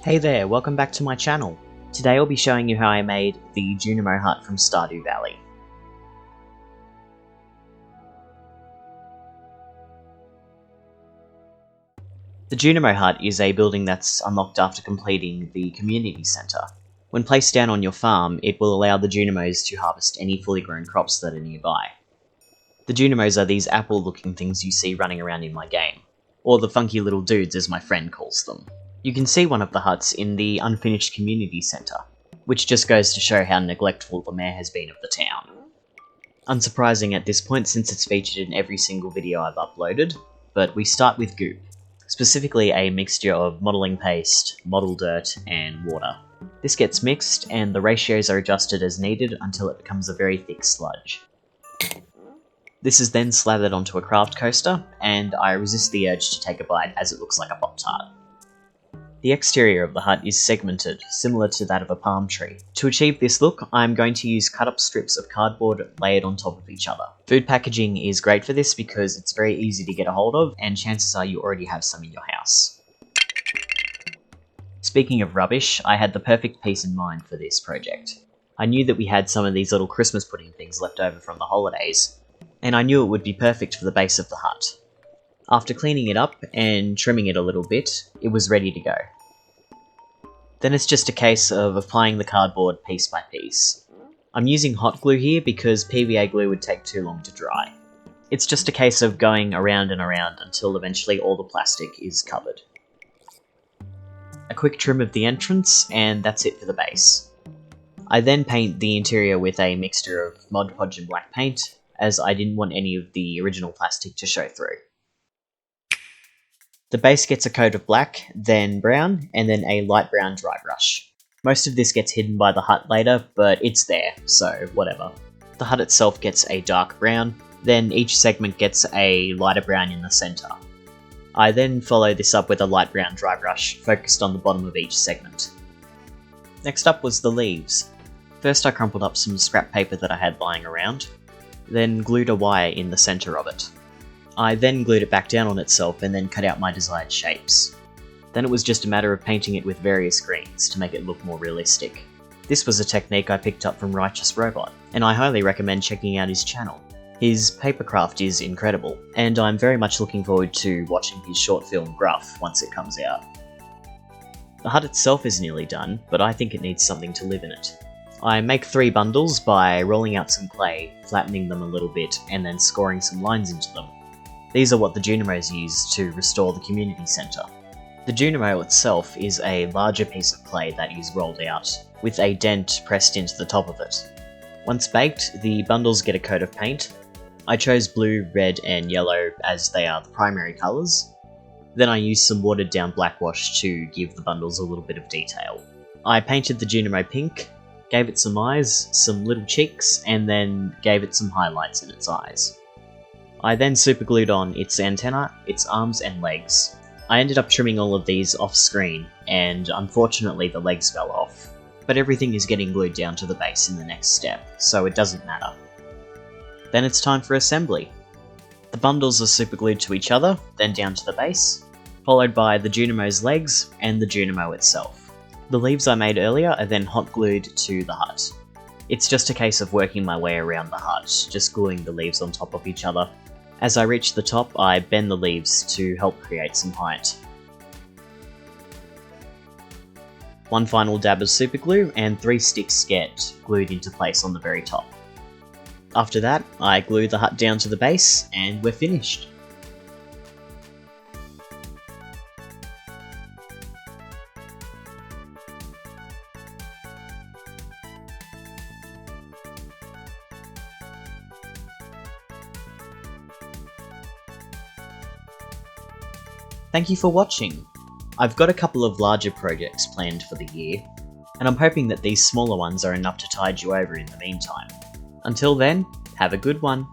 Hey there, welcome back to my channel. Today I'll be showing you how I made the Junimo Hut from Stardew Valley. The Junimo Hut is a building that's unlocked after completing the community centre. When placed down on your farm, it will allow the Junimos to harvest any fully grown crops that are nearby. The Junimos are these apple-looking things you see running around in my game, or the funky little dudes as my friend calls them. You can see one of the huts in the unfinished community centre, which just goes to show how neglectful the mayor has been of the town. Unsurprising at this point since it's featured in every single video I've uploaded, but we start with goop, specifically a mixture of modelling paste, model dirt, and water. This gets mixed and the ratios are adjusted as needed until it becomes a very thick sludge. This is then slathered onto a craft coaster, and I resist the urge to take a bite as it looks like a Pop-Tart. The exterior of the hut is segmented, similar to that of a palm tree. To achieve this look, I'm going to use cut-up strips of cardboard layered on top of each other. Food packaging is great for this because it's very easy to get a hold of, and chances are you already have some in your house. Speaking of rubbish, I had the perfect piece in mind for this project. I knew that we had some of these little Christmas pudding things left over from the holidays, and I knew it would be perfect for the base of the hut. After cleaning it up and trimming it a little bit, it was ready to go. Then it's just a case of applying the cardboard piece by piece. I'm using hot glue here because PVA glue would take too long to dry. It's just a case of going around and around until eventually all the plastic is covered. A quick trim of the entrance, and that's it for the base. I then paint the interior with a mixture of Mod Podge and black paint, as I didn't want any of the original plastic to show through. The base gets a coat of black, then brown, and then a light brown dry brush. Most of this gets hidden by the hut later, but it's there, so whatever. The hut itself gets a dark brown, then each segment gets a lighter brown in the centre. I then follow this up with a light brown dry brush, focused on the bottom of each segment. Next up was the leaves. First I crumpled up some scrap paper that I had lying around, then glued a wire in the centre of it. I then glued it back down on itself and then cut out my desired shapes. Then it was just a matter of painting it with various greens to make it look more realistic. This was a technique I picked up from Righteous Robot, and I highly recommend checking out his channel. His papercraft is incredible, and I'm very much looking forward to watching his short film Gruff once it comes out. The hut itself is nearly done, but I think it needs something to live in it. I make 3 bundles by rolling out some clay, flattening them a little bit, and then scoring some lines into them. These are what the Junimos use to restore the community centre. The Junimo itself is a larger piece of clay that is rolled out, with a dent pressed into the top of it. Once baked, the bundles get a coat of paint. I chose blue, red and yellow as they are the primary colours. Then I used some watered down black wash to give the bundles a little bit of detail. I painted the Junimo pink, gave it some eyes, some little cheeks, and then gave it some highlights in its eyes. I then superglued on its antenna, its arms and legs. I ended up trimming all of these off screen, and unfortunately the legs fell off. But everything is getting glued down to the base in the next step, so it doesn't matter. Then it's time for assembly. The bundles are superglued to each other, then down to the base, followed by the Junimo's legs and the Junimo itself. The leaves I made earlier are then hot glued to the hut. It's just a case of working my way around the hut, just gluing the leaves on top of each other. As I reach the top, I bend the leaves to help create some height. One final dab of superglue, and 3 sticks get glued into place on the very top. After that, I glue the hut down to the base, and we're finished. Thank you for watching. I've got a couple of larger projects planned for the year, and I'm hoping that these smaller ones are enough to tide you over in the meantime. Until then, have a good one.